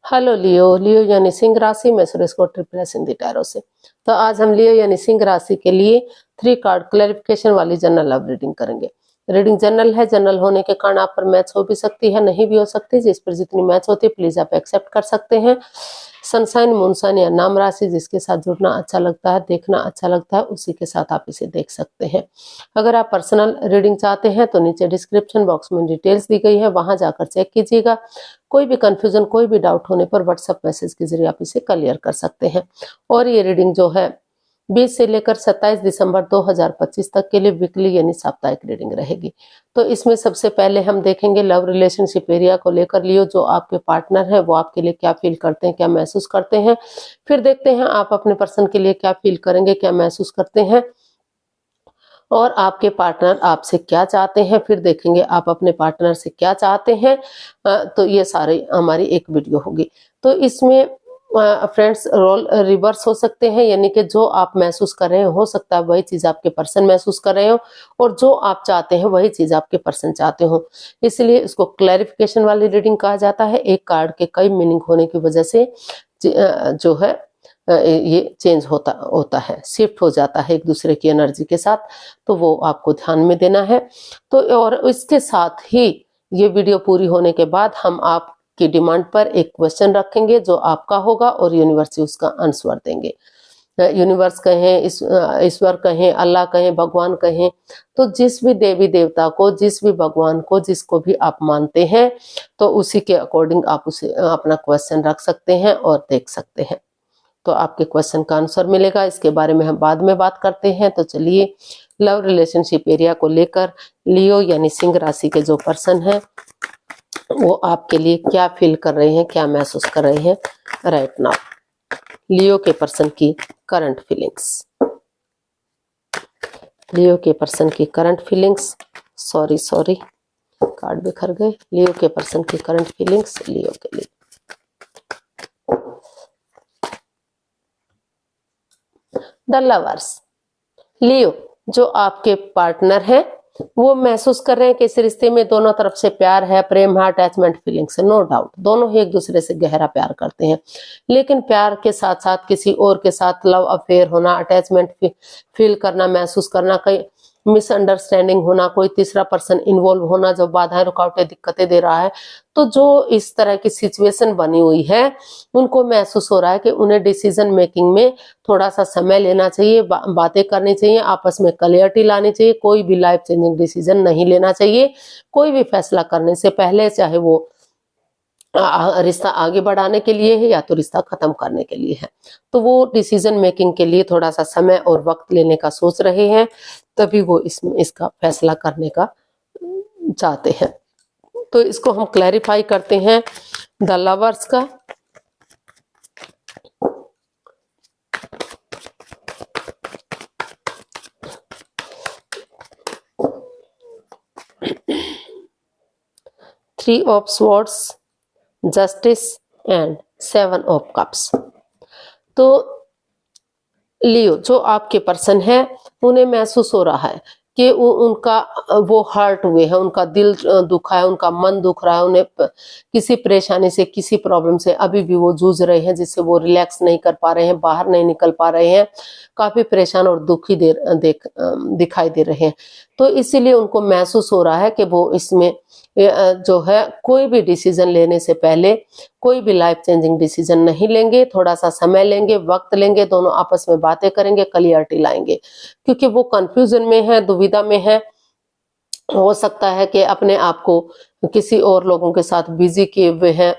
Hello लियो। लियो यानी सिंह राशि में सुरेश को ट्रिपल एस हिंदी टैरो से। तो आज हम लियो यानी सिंह राशि के लिए 3 कार्ड क्लैरिफिकेशन वाली जनरल लव रीडिंग करेंगे। रीडिंग जनरल है, जनरल होने के कारण आप पर मैच हो भी सकती है, नहीं भी हो सकती। जिस पर जितनी मैच होती है प्लीज आप एक्सेप्ट कर सकते हैं। सनसाइन, मूनसाइन या नाम राशि जिसके साथ जुड़ना अच्छा लगता है, देखना अच्छा लगता है, उसी के साथ आप इसे देख सकते हैं। अगर आप पर्सनल रीडिंग चाहते हैं तो नीचे डिस्क्रिप्शन बॉक्स में डिटेल्स दी गई है, वहां जाकर चेक कीजिएगा। कोई भी कंफ्यूजन, कोई भी डाउट होने पर व्हाट्सएप मैसेज के जरिए आप इसे क्लियर कर सकते हैं। और ये रीडिंग जो है 20 से लेकर 27 दिसंबर 2025 तक के लिए वीकली यानी साप्ताहिक रीडिंग रहेगी। तो इसमें सबसे पहले हम देखेंगे लव रिलेशनशिप एरिया को लेकर लियो जो आपके पार्टनर है वो आपके लिए क्या फील करते हैं, क्या महसूस करते हैं। फिर देखते हैं आप अपने पर्सन के लिए क्या फील करेंगे, क्या महसूस करते हैं, और आपके पार्टनर आपसे क्या चाहते हैं। फिर देखेंगे आप अपने पार्टनर से क्या चाहते हैं। तो ये सारी हमारी एक वीडियो होगी। तो इसमें फ्रेंड्स रोल रिवर्स हो सकते हैं, यानी कि जो आप महसूस कर रहे हो सकता है वही चीज आपके पर्सन महसूस कर रहे हो, और जो आप चाहते हैं वही चीज आपके पर्सन चाहते हो। इसलिए इसको क्लैरिफिकेशन वाली रीडिंग कहा जाता है। एक कार्ड के कई मीनिंग होने की वजह से जो है ये चेंज होता है, शिफ्ट हो जाता है एक दूसरे की एनर्जी के साथ। तो वो आपको ध्यान में देना है। तो और इसके साथ ही ये वीडियो पूरी होने के बाद हम आपकी डिमांड पर एक क्वेश्चन रखेंगे जो आपका होगा, और यूनिवर्स उसका आंसर देंगे। यूनिवर्स कहें, ईश्वर कहें, अल्लाह कहें, भगवान कहें, तो जिस भी देवी देवता को, जिस भी भगवान को, जिसको भी आप मानते हैं, तो उसी के अकॉर्डिंग आप उसे अपना क्वेश्चन रख सकते हैं और देख सकते हैं। तो आपके क्वेश्चन का आंसर मिलेगा, इसके बारे में हम बाद में बात करते हैं। तो चलिए लव रिलेशनशिप एरिया को लेकर लियो यानी सिंह राशि के जो पर्सन है वो आपके लिए क्या फील कर रहे हैं, क्या महसूस कर रहे हैं राइट नाउ। लियो के पर्सन की करंट फीलिंग्स। लियो के पर्सन की करंट फीलिंग्स, सॉरी कार्ड बिखर गए। लियो के पर्सन की करंट फीलिंग्स लियो के लिए। The lovers. लियो जो आपके पार्टनर हैं वो महसूस कर रहे हैं कि इस रिश्ते में दोनों तरफ से प्यार है, प्रेम है, अटैचमेंट फीलिंग्स है। नो डाउट दोनों ही एक दूसरे से गहरा प्यार करते हैं, लेकिन प्यार के साथ साथ किसी और के साथ लव अफेयर होना, अटैचमेंट फील करना, महसूस करना, कई मिसअंडरस्टैंडिंग होना, कोई तीसरा पर्सन इन्वॉल्व होना जो बाधाएं, रुकावटें, दिक्कतें दे रहा है। तो जो इस तरह की सिचुएशन बनी हुई है उनको महसूस हो रहा है कि उन्हें डिसीजन मेकिंग में थोड़ा सा समय लेना चाहिए, बातें करनी चाहिए, आपस में क्लियरिटी लानी चाहिए। कोई भी लाइफ चेंजिंग डिसीजन नहीं लेना चाहिए कोई भी फैसला करने से पहले, चाहे वो रिश्ता आगे बढ़ाने के लिए है या तो रिश्ता खत्म करने के लिए है। तो वो डिसीजन मेकिंग के लिए थोड़ा सा समय और वक्त लेने का सोच रहे हैं, तभी वो इसका फैसला करने का चाहते हैं। तो इसको हम क्लैरिफाई करते हैं द लवर्स का। Three of swords, justice and 7 of cups. तो लियो जो आपके पर्सन है उन्हें महसूस हो रहा है कि उनका वो हर्ट हुए हैं, उनका दिल दुखा है, उनका मन दुख रहा है, उन्हें किसी परेशानी से, किसी प्रॉब्लम से अभी भी वो जूझ रहे हैं, जिससे वो रिलैक्स नहीं कर पा रहे हैं, बाहर नहीं निकल पा रहे हैं, काफी परेशान और दुखी दिखाई दे रहे हैं। तो इसीलिए उनको महसूस हो रहा है कि वो इसमें जो है कोई भी डिसीजन लेने से पहले कोई भी लाइफ चेंजिंग डिसीजन नहीं लेंगे, थोड़ा सा समय लेंगे, वक्त लेंगे, दोनों आपस में बातें करेंगे, क्लियरिटी लाएंगे, क्योंकि वो कंफ्यूजन में है, दुविधा में है। हो सकता है कि अपने आप को किसी और लोगों के साथ बिजी किए हुए हैं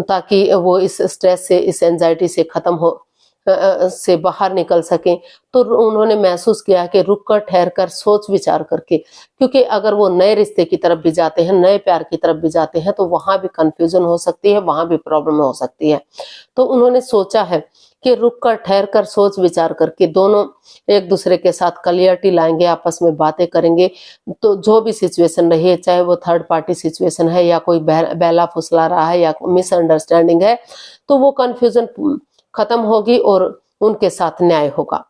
ताकि वो इस स्ट्रेस से, इस एंजाइटी से खत्म हो से बाहर निकल सकें। तो उन्होंने महसूस किया कि रुक कर, ठहर कर, सोच विचार करके, क्योंकि अगर वो नए रिश्ते की तरफ भी जाते हैं, नए प्यार की तरफ भी जाते हैं, तो वहां भी कंफ्यूजन हो सकती है, वहां भी प्रॉब्लम हो सकती है। तो उन्होंने सोचा है कि रुक कर, ठहर कर, सोच विचार करके दोनों एक दूसरे के साथ क्लियरिटी लाएंगे, आपस में बातें करेंगे। तो जो भी सिचुएशन रही है, चाहे वो थर्ड पार्टी सिचुएशन है या कोई बहला फुसला रहा है या मिसअंडरस्टैंडिंग है, तो वो कंफ्यूजन खत्म होगी और उनके साथ न्याय होगा,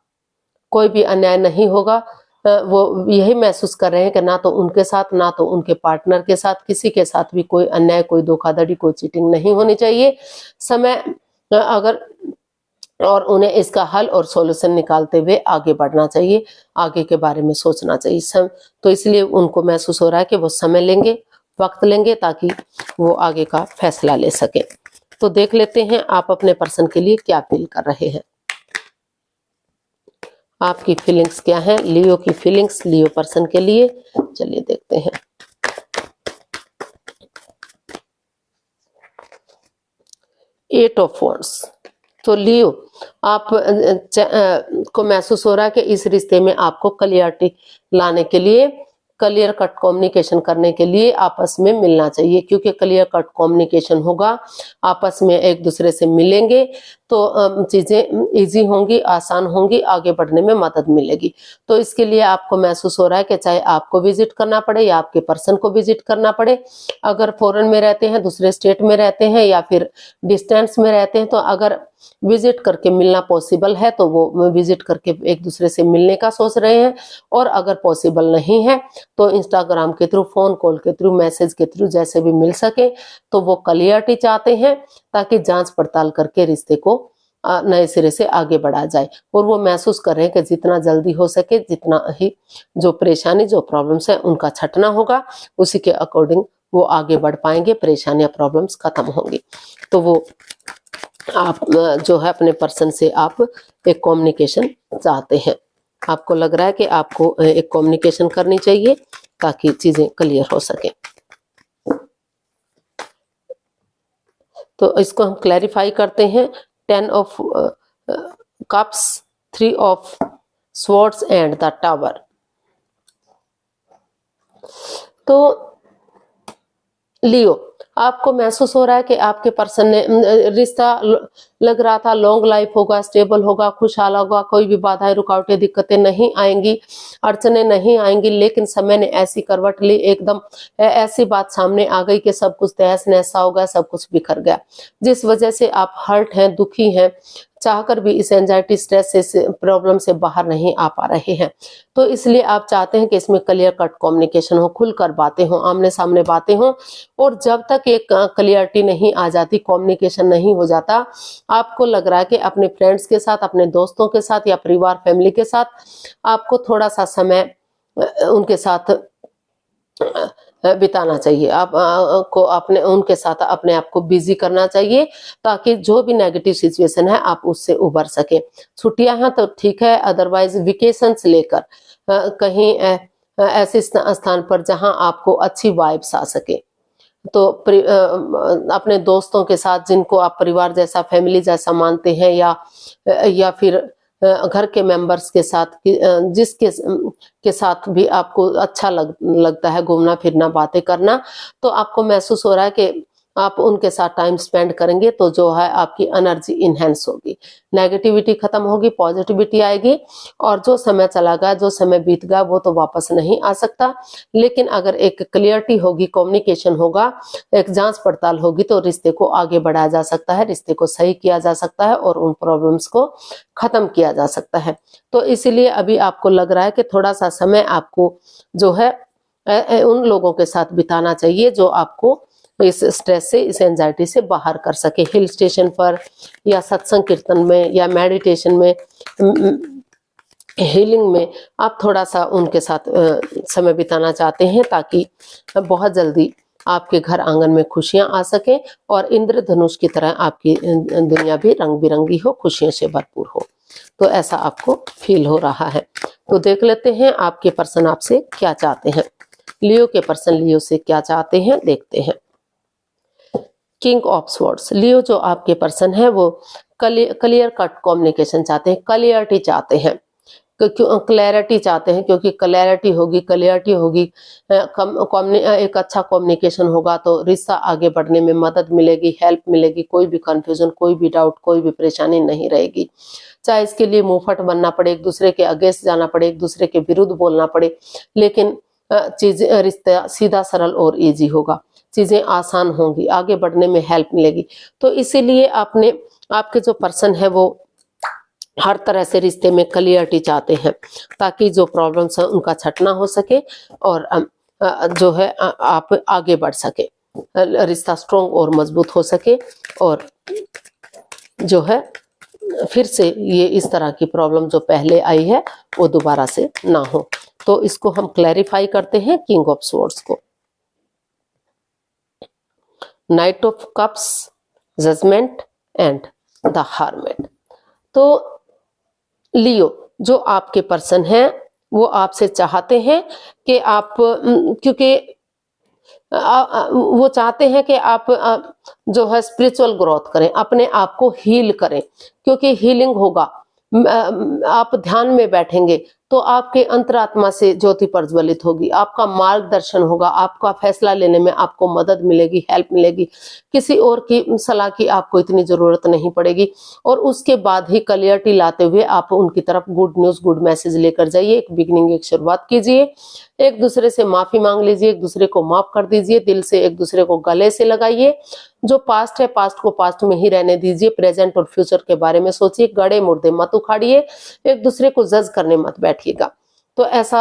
कोई भी अन्याय नहीं होगा। वो यही महसूस कर रहे हैं कि ना तो उनके साथ ना तो उनके पार्टनर के साथ किसी के साथ भी कोई अन्याय, कोई धोखाधड़ी, कोई चीटिंग नहीं होनी चाहिए। समय अगर और उन्हें इसका हल और सॉल्यूशन निकालते हुए आगे बढ़ना चाहिए, आगे के बारे में सोचना चाहिए। तो इसलिए उनको महसूस हो रहा है कि वो समय लेंगे, वक्त लेंगे ताकि वो आगे का फैसला ले सके। तो देख लेते हैं आप अपने पर्सन के लिए क्या फील कर रहे हैं, आपकी फीलिंग्स क्या है, लियो की फीलिंग्स लियो पर्सन के लिए। चलिए देखते हैं। Eight of wands. तो लियो आप को महसूस हो रहा है कि इस रिश्ते में आपको क्लियरिटी लाने के लिए, क्लियर कट कम्युनिकेशन करने के लिए आपस में मिलना चाहिए, क्योंकि क्लियर कट कम्युनिकेशन होगा, आपस में एक दूसरे से मिलेंगे तो चीजें इजी होंगी, आसान होंगी, आगे बढ़ने में मदद मिलेगी। तो इसके लिए आपको महसूस हो रहा है कि चाहे आपको विजिट करना पड़े या आपके पर्सन को विजिट करना पड़े, अगर फॉरेन में रहते हैं, दूसरे स्टेट में रहते हैं या फिर डिस्टेंस में रहते हैं, तो अगर विजिट करके मिलना पॉसिबल है तो वो विजिट करके एक दूसरे से मिलने का सोच रहे हैं। और अगर पॉसिबल नहीं है तो इंस्टाग्राम के थ्रू, फोन कॉल के थ्रू, मैसेज के थ्रू जैसे भी मिल सके तो वो क्लियरिटी चाहते हैं, ताकि जांच पड़ताल करके रिश्ते को नए सिरे से आगे बढ़ा जाए। और वो महसूस कर रहे हैं कि जितना जल्दी हो सके, जितना ही जो परेशानी, जो प्रॉब्लम्स है उनका छटना होगा, उसी के अकॉर्डिंग वो आगे बढ़ पाएंगे, परेशानियां, प्रॉब्लम्स खत्म होंगी। तो वो आप जो है अपने पर्सन से आप एक कम्युनिकेशन चाहते हैं, आपको लग रहा है कि आपको एक कम्युनिकेशन करनी चाहिए ताकि चीजें क्लियर हो सके। तो इसको हम क्लैरिफाई करते हैं। 10 of cups, 3 of swords and the tower. तो लियो आपको महसूस हो रहा है कि आपके पर्सन ने रिश्ता लग रहा था लॉन्ग लाइफ होगा, स्टेबल होगा, खुशहाल होगा, कोई भी बाधाएं, रुकावटें, दिक्कतें नहीं आएंगी, अड़चने नहीं आएंगी, लेकिन समय ने ऐसी करवट ली, एकदम ऐसी बात सामने आ गई कि सब कुछ तहस नहस हो गया, सब कुछ बिखर गया, जिस वजह से आप हर्ट हैं, दुखी हैं, चाहकर भी इस एंजाइटी, स्ट्रेस से, प्रॉब्लम से बाहर नहीं आ पा रहे हैं। तो इसलिए आप चाहते हैं कि इसमें क्लियर कट कम्युनिकेशन हो, खुलकर बातें हो, आमने सामने बातें हो। और जब तक एक क्लियरिटी नहीं आ जाती, कम्युनिकेशन नहीं हो जाता, आपको लग रहा है कि अपने फ्रेंड्स के साथ, अपने दोस्तों के साथ या परिवार, फैमिली के साथ आपको थोड़ा सा समय उनके साथ बिताना चाहिए। आप को अपने उनके साथ अपने आप को बिजी करना चाहिए, ताकि जो भी नेगेटिव सिचुएशन है आप उससे उबर सके। छुट्टियां हैं तो ठीक है, अदरवाइज वेकेशंस लेकर कहीं ऐसे स्थान पर जहां आपको अच्छी वाइब्स आ सके, तो अपने दोस्तों के साथ, जिनको आप परिवार जैसा, फैमिली जैसा मानते हैं, या फिर घर के मेंबर्स के साथ, जिसके के साथ भी आपको अच्छा लगता है घूमना फिरना, बातें करना, तो आपको महसूस हो रहा है कि आप उनके साथ टाइम स्पेंड करेंगे तो जो है आपकी एनर्जी इनहेंस होगी, नेगेटिविटी खत्म होगी, पॉजिटिविटी आएगी। और जो समय चला गया, जो समय बीत गया, वो तो वापस नहीं आ सकता, लेकिन अगर एक क्लियरिटी होगी, कम्युनिकेशन होगा, एक जांच पड़ताल होगी, तो रिश्ते को आगे बढ़ाया जा सकता है, रिश्ते को सही किया जा सकता है और उन प्रॉब्लम्स को खत्म किया जा सकता है। तो इसीलिए अभी आपको लग रहा है कि थोड़ा सा समय आपको जो है उन लोगों के साथ बिताना चाहिए जो आपको इस स्ट्रेस से, इस एंजाइटी से बाहर कर सके। हिल स्टेशन पर या सत्संग कीर्तन में या मेडिटेशन में, हीलिंग में आप थोड़ा सा उनके साथ समय बिताना चाहते हैं, ताकि बहुत जल्दी आपके घर आंगन में खुशियां आ सके और इंद्रधनुष की तरह आपकी दुनिया भी रंग बिरंगी हो, खुशियों से भरपूर हो। तो ऐसा आपको फील हो रहा है। तो देख लेते हैं आपके पर्सन आपसे क्या चाहते हैं, लियो के पर्सन लियो से क्या चाहते हैं, देखते हैं। King of swords. लियो जो आपके पर्सन है वो क्लियर कट कम्युनिकेशन चाहते हैं, क्लियरिटी चाहते हैं, क्लैरिटी चाहते हैं, क्योंकि क्लैरिटी होगी, क्लियरिटी होगी, एक अच्छा कम्युनिकेशन होगा तो रिश्ता आगे बढ़ने में मदद मिलेगी, हेल्प मिलेगी, कोई भी कंफ्यूजन, कोई भी डाउट, कोई भी परेशानी नहीं रहेगी। चाहे इसके लिए मुंहफट बनना पड़े, एक दूसरे के अगेंस्ट जाना पड़े, एक दूसरे के विरुद्ध बोलना पड़े, लेकिन चीजें, रिश्ता सीधा सरल और इजी होगा, चीजें आसान होंगी, आगे बढ़ने में हेल्प मिलेगी। तो इसीलिए आपके जो पर्सन है वो हर तरह से रिश्ते में क्लियरिटी चाहते हैं ताकि जो प्रॉब्लम्स है उनका छटना हो सके और जो है आप आगे बढ़ सके, रिश्ता स्ट्रॉन्ग और मजबूत हो सके और जो है फिर से ये इस तरह की प्रॉब्लम जो पहले आई है वो दोबारा से ना हो। तो इसको हम क्लैरिफाई करते हैं किंग ऑफ स्वॉर्ड्स को। Knight of cups, judgement and the hermit. तो लियो, जो आपके पर्सन हैं वो आपसे चाहते हैं कि आप, क्योंकि वो चाहते हैं कि आप जो है स्पिरिचुअल ग्रोथ करें, अपने आप को हील करें, क्योंकि हीलिंग होगा, आप ध्यान में बैठेंगे तो आपके अंतरात्मा से ज्योति प्रज्वलित होगी, आपका मार्गदर्शन होगा, आपका फैसला लेने में आपको मदद मिलेगी, हेल्प मिलेगी, किसी और की सलाह की आपको इतनी जरूरत नहीं पड़ेगी। और उसके बाद ही क्लियरिटी लाते हुए आप उनकी तरफ गुड न्यूज, गुड मैसेज लेकर जाइए। एक बिगिनिंग, एक शुरुआत कीजिए, एक दूसरे से माफी मांग लीजिए, एक दूसरे को माफ कर दीजिए, दिल से एक दूसरे को गले से लगाइए। जो पास्ट है पास्ट को पास्ट में ही रहने दीजिए, प्रेजेंट और फ्यूचर के बारे में सोचिए, गड़े मुर्दे मत उखाड़िए, एक दूसरे को जज करने मत बैठिएगा। तो ऐसा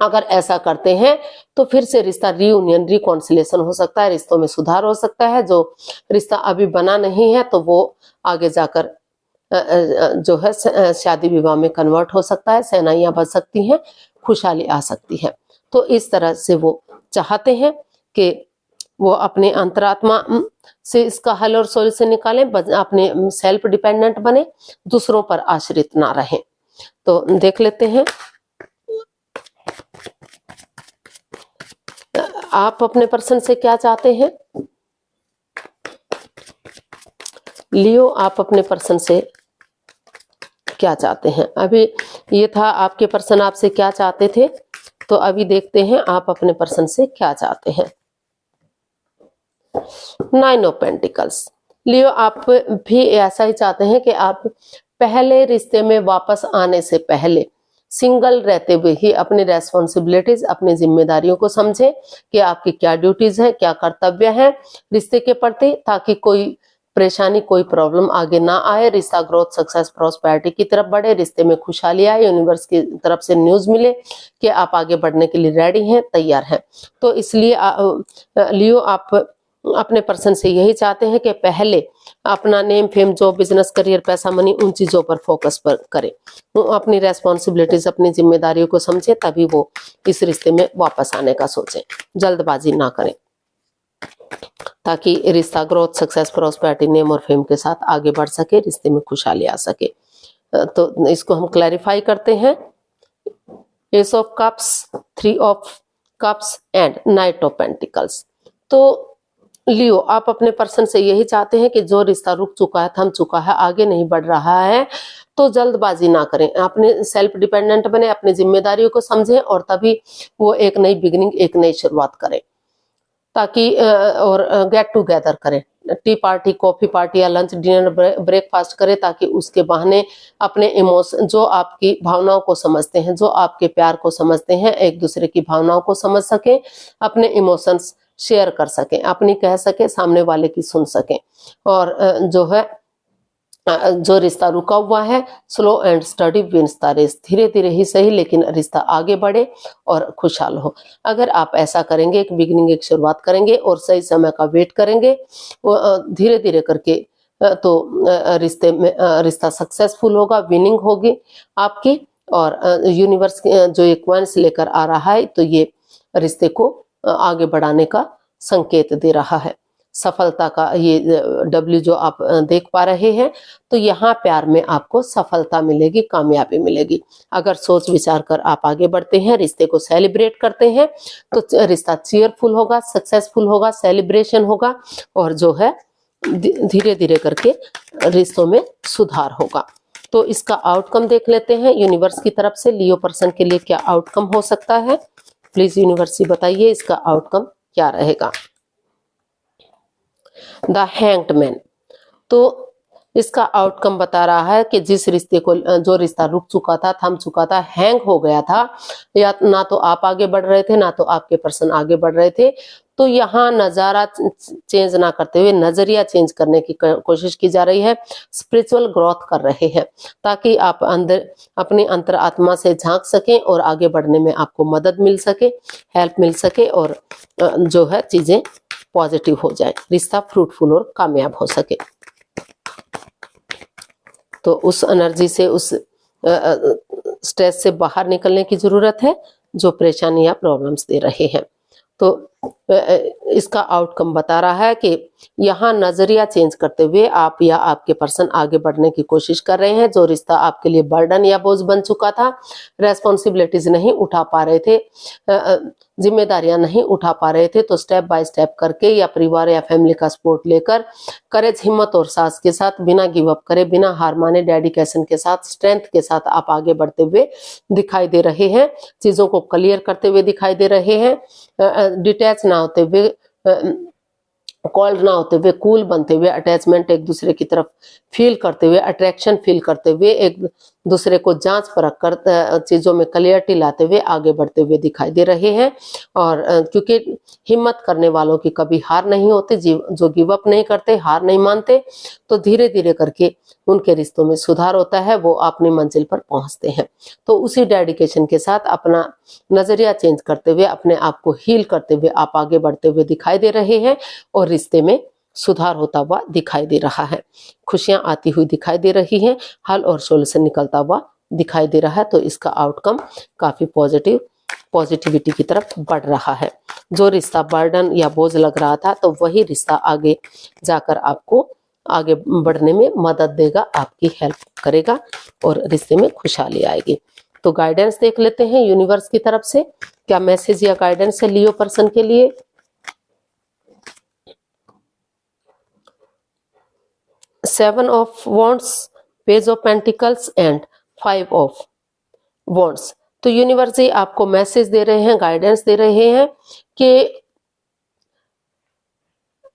अगर ऐसा करते हैं तो फिर से रिश्ता रीयूनियन, रिकॉन्सिलेशन हो सकता है, रिश्तों में सुधार हो सकता है। जो रिश्ता अभी बना नहीं है तो वो आगे जाकर जो है शादी विवाह में कन्वर्ट हो सकता है, सहनाइयां बच सकती हैं, खुशहाली आ सकती है। तो इस तरह से वो चाहते हैं कि वो अपने अंतरात्मा से इसका हल और सॉल्यूशन निकालें, अपने सेल्फ डिपेंडेंट बने, दूसरों पर आश्रित ना रहें। तो देख लेते हैं आप अपने पर्सन से क्या चाहते हैं। लियो, आप अपने पर्सन से क्या चाहते हैं। अभी ये था आपके पर्सन आपसे क्या चाहते थे, तो अभी देखते हैं आप अपने पर्सन से क्या चाहते हैं। 9 ऑफ पेंटिकल्स। लियो, आप भी ऐसा ही चाहते हैं कि आप पहले रिश्ते में वापस आने से पहले सिंगल रहते हुए ही अपनी रेस्पॉन्सिबिलिटीज, अपनी जिम्मेदारियों को समझें कि आपकी क्या ड्यूटीज है, क्या कर्तव्य है रिश्ते के प्रति, ताकि कोई परेशानी, कोई प्रॉब्लम आगे ना आए, रिश्ता ग्रोथ, सक्सेस, प्रॉस्पेरिटी की तरफ बढ़े, रिश्ते में खुशहाली आए, यूनिवर्स की तरफ से न्यूज मिले कि आप आगे बढ़ने के लिए रेडी हैं, तैयार हैं। तो इसलिए लियो, आप अपने पर्सन से यही चाहते हैं कि पहले अपना name, fame, job, business, career, पैसा, मनी, उन चीजों पर फोकस पर करें, वो अपनी रेस्पॉन्सिबिलिटीज, अपनी जिम्मेदारियों को समझे, तभी वो इस रिश्ते में वापस आने का सोचें। जल्दबाजी ना करें ताकि रिश्ता ग्रोथ, सक्सेस, प्रॉस्पेरिटी, नेम और फेम के साथ आगे बढ़ सके, रिश्ते में खुशहाली आ सके। तो इसको हम क्लैरिफाई करते हैं। S of cups, 3 of cups and night of pentacles. तो लियो, आप अपने पर्सन से यही चाहते हैं कि जो रिश्ता रुक चुका है, थम चुका है, आगे नहीं बढ़ रहा है, तो जल्दबाजी ना करें, अपने सेल्फ डिपेंडेंट बने, अपनी जिम्मेदारियों को समझें और तभी वो एक नई बिगिनिंग, एक नई शुरुआत करें, ताकि और गेट टुगेदर करें, टी पार्टी, कॉफी पार्टी या लंच, डिनर, ब्रेकफास्ट करें, ताकि उसके बहाने अपने इमोशन, जो आपकी भावनाओं को समझते हैं, जो आपके प्यार को समझते हैं, एक दूसरे की भावनाओं को समझ सकें, अपने इमोशंस शेयर कर सकें, अपनी कह सके, सामने वाले की सुन सकें। और जो है जो रिश्ता रुका हुआ है, slow and steady wins the race, धीरे धीरे ही सही लेकिन रिश्ता आगे बढ़े और खुशहाल हो। अगर आप ऐसा करेंगे, एक बिगिनिंग, एक शुरुआत करेंगे और सही समय का वेट करेंगे, धीरे धीरे करके तो रिश्ते में रिश्ता सक्सेसफुल होगा, विनिंग होगी आपकी। और यूनिवर्स जो एक क्वाइंस लेकर आ रहा है, तो ये रिश्ते को आगे बढ़ाने का संकेत दे रहा है, सफलता का। ये डब्ल्यू जो आप देख पा रहे हैं, तो यहाँ प्यार में आपको सफलता मिलेगी, कामयाबी मिलेगी। अगर सोच विचार कर आप आगे बढ़ते हैं, रिश्ते को सेलिब्रेट करते हैं, तो रिश्ता चीयरफुल होगा, सक्सेसफुल होगा, सेलिब्रेशन होगा और जो है धीरे धीरे करके रिश्तों में सुधार होगा। तो इसका आउटकम देख लेते हैं यूनिवर्स की तरफ से लियो पर्सन के लिए क्या आउटकम हो सकता है। प्लीज यूनिवर्स बताइए इसका आउटकम क्या रहेगा। The hanged man. तो इसका आउटकम बता रहा है कि जिस रिश्ते को, जो रिश्ता रुक चुका था, थम चुका था, हैंग हो गया था, या ना तो आप आगे बढ़ रहे थे ना तो आपके पर्सन आगे बढ़ रहे थे, तो यहाँ नजारा चेंज ना करते हुए नजरिया चेंज करने की कोशिश की जा रही है। स्पिरिचुअल ग्रोथ कर रहे हैं ताकि आप अंदर अपनी अंतरात्मा से झांक सकें और आगे बढ़ने में आपको मदद मिल सके, हेल्प मिल सके, और जो है चीजें पॉजिटिव हो जाए, रिश्ता फ्रूटफुल और कामयाब हो सके। तो उस एनर्जी से, उस स्ट्रेस से बाहर निकलने की जरूरत है जो परेशानी या प्रॉब्लम्स दे रहे हैं। तो इसका आउटकम बता रहा है कि यहाँ नजरिया चेंज करते हुए आप या आपके पर्सन आगे बढ़ने की कोशिश कर रहे हैं। जो रिश्ता आपके लिए बर्डन या बोझ बन चुका था, रेस्पॉन्सिबिलिटीज नहीं उठा पा रहे थे, जिम्मेदारियां नहीं उठा पा रहे थे, तो स्टेप बाय स्टेप करके या परिवार या फैमिली का सपोर्ट लेकर करेज, हिम्मत और साहस के साथ, बिना गिव अप करे, बिना हार माने, डेडिकेशन के साथ, स्ट्रेंथ के साथ आप आगे बढ़ते हुए दिखाई दे रहे हैं। चीजों को क्लियर करते हुए दिखाई दे रहे हैं, डिटैच ना होते हुए, कोल्ड ना होते हुए, कूल बनते हुए, अटैचमेंट एक दूसरे की तरफ फील करते हुए, अट्रैक्शन फील करते हुए, एक दूसरे को जांच परख कर चीजों में क्लियरिटी लाते हुए आगे बढ़ते हुए दिखाई दे रहे हैं। और क्योंकि हिम्मत करने वालों की कभी हार नहीं होती, जो गिव अप नहीं करते, हार नहीं मानते, तो धीरे धीरे करके उनके रिश्तों में सुधार होता है, वो अपनी मंजिल पर पहुंचते हैं। तो उसी डेडिकेशन के साथ अपना नजरिया चेंज करते हुए, अपने आप को हील करते हुए आप आगे बढ़ते हुए दिखाई दे रहे हैं और रिश्ते में सुधार होता हुआ दिखाई दे रहा है, खुशियां आती हुई दिखाई दे रही हैं, हल और सोल्यूशन निकलता हुआ दिखाई दे रहा है। तो इसका आउटकम काफी पॉजिटिविटी की तरफ बढ़ रहा है। जो रिश्ता बर्डन या बोझ लग रहा था, तो वही रिश्ता आगे जाकर आपको आगे बढ़ने में मदद देगा, आपकी हेल्प करेगा और रिश्ते में खुशहाली आएगी। तो गाइडेंस देख लेते हैं यूनिवर्स की तरफ से, क्या मैसेज या गाइडेंस है लियो पर्सन के लिए। 7 of wands, page of pentacles and 5 of wands. तो यूनिवर्स ही आपको मैसेज दे रहे हैं, गाइडेंस दे रहे हैं कि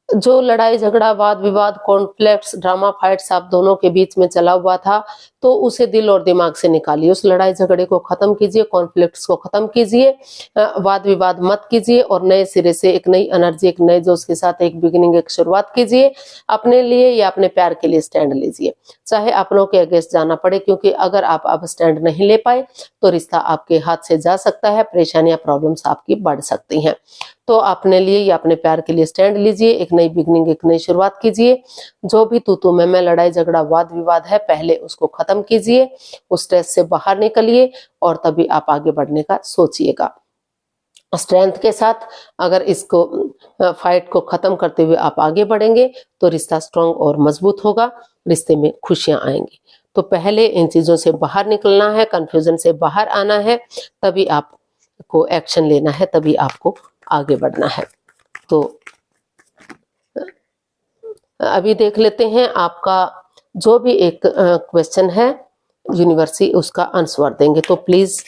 जो लड़ाई झगड़ा, वाद विवाद, कॉन्फ्लिक्ट्स, ड्रामा, फाइट्स आप दोनों के बीच में चला हुआ था, तो उसे दिल और दिमाग से निकालिए। उस लड़ाई झगड़े को खत्म कीजिए, कॉन्फ्लिक्ट्स को खत्म कीजिए, वाद विवाद मत कीजिए और नए सिरे से एक नई एनर्जी, एक नए जोश के साथ एक बिगिनिंग, एक शुरुआत कीजिए। अपने लिए या अपने प्यार के लिए स्टैंड लीजिए, चाहे अपनों के अगेंस्ट जाना पड़े, क्योंकि अगर आप अब स्टैंड नहीं ले पाए तो रिश्ता आपके हाथ से जा सकता है, परेशानियां, प्रॉब्लम्स आपकी बढ़ सकती हैं। तो अपने लिए या अपने प्यार के लिए स्टैंड लीजिए, एक नई बिगनिंग, एक नई शुरुआत कीजिए। जो भी तू मैं, लड़ाई झगड़ा, वाद विवाद है, पहले उसको खत्म कीजिए, उस स्ट्रेस से बाहर निकलिए और तभी आप आगे बढ़ने का सोचिएगा। स्ट्रेंथ के साथ अगर इसको फाइट को खत्म करते हुए आप आगे बढ़ेंगे तो रिश्ता स्ट्रांग और मजबूत होगा, रिश्ते में खुशियां आएंगी। तो पहले इन चीजों से बाहर निकलना है, कंफ्यूजन से बाहर आना है, तभी आपको एक्शन लेना है, तभी आपको आगे बढ़ना है। तो अभी देख लेते हैं आपका जो भी एक क्वेश्चन है, यूनिवर्स उसका आंसर देंगे। तो प्लीज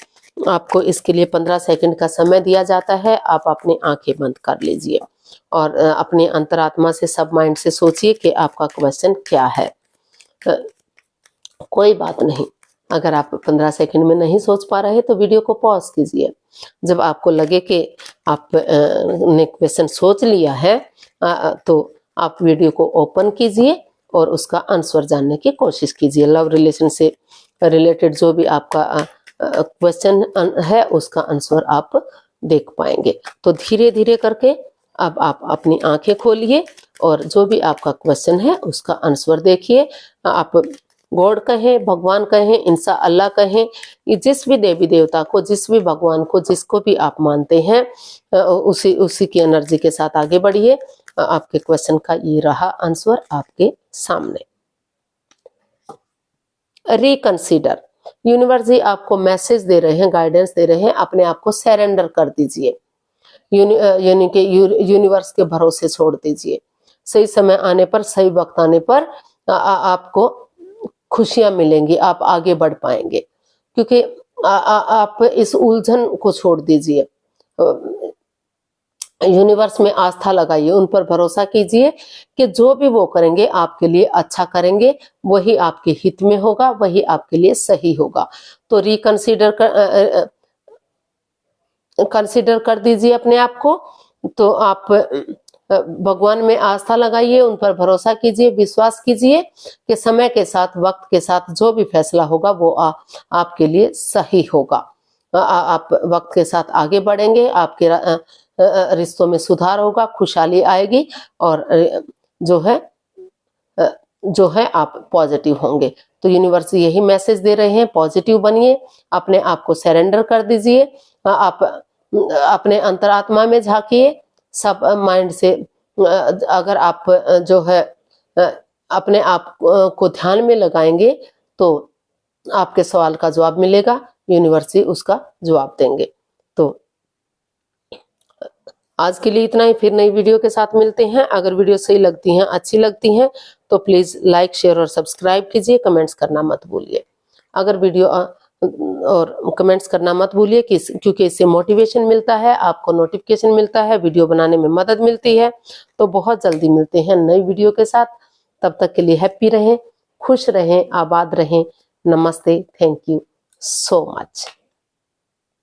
आपको इसके लिए 15 सेकंड का समय दिया जाता है, आप अपनी आंखें बंद कर लीजिए और अपनी अंतरात्मा से, सब माइंड से सोचिए कि आपका क्वेश्चन क्या है। कोई बात नहीं, अगर आप 15 सेकंड में नहीं सोच पा रहे तो वीडियो को पॉज कीजिए। जब आपको लगे कि आपने क्वेश्चन सोच लिया है तो आप वीडियो को ओपन कीजिए और उसका आंसर जानने की कोशिश कीजिए। लव रिलेशन से रिलेटेड जो भी आपका क्वेश्चन है उसका आंसर आप देख पाएंगे। तो धीरे धीरे करके अब आप अपनी आंखें खोलिए और जो भी आपका क्वेश्चन है उसका आंसर देखिए। आप गॉड कहें, भगवान कहें, इंसा अल्लाह कहें, जिस भी देवी देवता को, जिस भी भगवान को, जिसको भी आप मानते हैं, उसी की एनर्जी के साथ आगे बढ़िए। आपके क्वेश्चन का ये रहा आंसर आपके सामने। रिकंसीडर, यूनिवर्स जी आपको मैसेज दे रहे हैं, गाइडेंस दे रहे हैं, अपने आप को सरेंडर कर दीजिए, यानी कि यूनिवर्स के भरोसे छोड़ दीजिए। सही समय आने पर, सही वक्त आने पर आपको खुशियां मिलेंगी, आप आगे बढ़ पाएंगे, क्योंकि आप इस उलझन को छोड़ दीजिए। यूनिवर्स में आस्था लगाइए, उन पर भरोसा कीजिए कि जो भी वो करेंगे आपके लिए अच्छा करेंगे, वही आपके हित में होगा, वही आपके लिए सही होगा। तो कंसीडर कर दीजिए अपने आप को। तो आप भगवान में आस्था लगाइए, उन पर भरोसा कीजिए, विश्वास कीजिए कि समय के साथ, वक्त के साथ जो भी फैसला होगा वो आपके लिए सही होगा। आप वक्त के साथ आगे बढ़ेंगे, आपके रिश्तों में सुधार होगा, खुशहाली आएगी और जो है आप पॉजिटिव होंगे। तो यूनिवर्स यही मैसेज दे रहे हैं, पॉजिटिव बनिए, अपने आप को सरेंडर कर दीजिए, आप अपने अंतरात्मा में झांकिए, सब माइंड से अगर आप जो है अपने आप को ध्यान में लगाएंगे तो आपके सवाल का जवाब मिलेगा, यूनिवर्स ही उसका जवाब देंगे। तो आज के लिए इतना ही, फिर नई वीडियो के साथ मिलते हैं। अगर वीडियो सही लगती हैं, अच्छी लगती हैं तो प्लीज लाइक, शेयर और सब्सक्राइब कीजिए, कमेंट्स करना मत भूलिए। अगर वीडियो और कमेंट्स करना मत भूलिए क्योंकि इससे मोटिवेशन मिलता है, आपको नोटिफिकेशन मिलता है, वीडियो बनाने में मदद मिलती है। तो बहुत जल्दी मिलते हैं नई वीडियो के साथ। तब तक के लिए हैप्पी रहें, खुश रहें, आबाद रहें। नमस्ते, थैंक यू सो मच।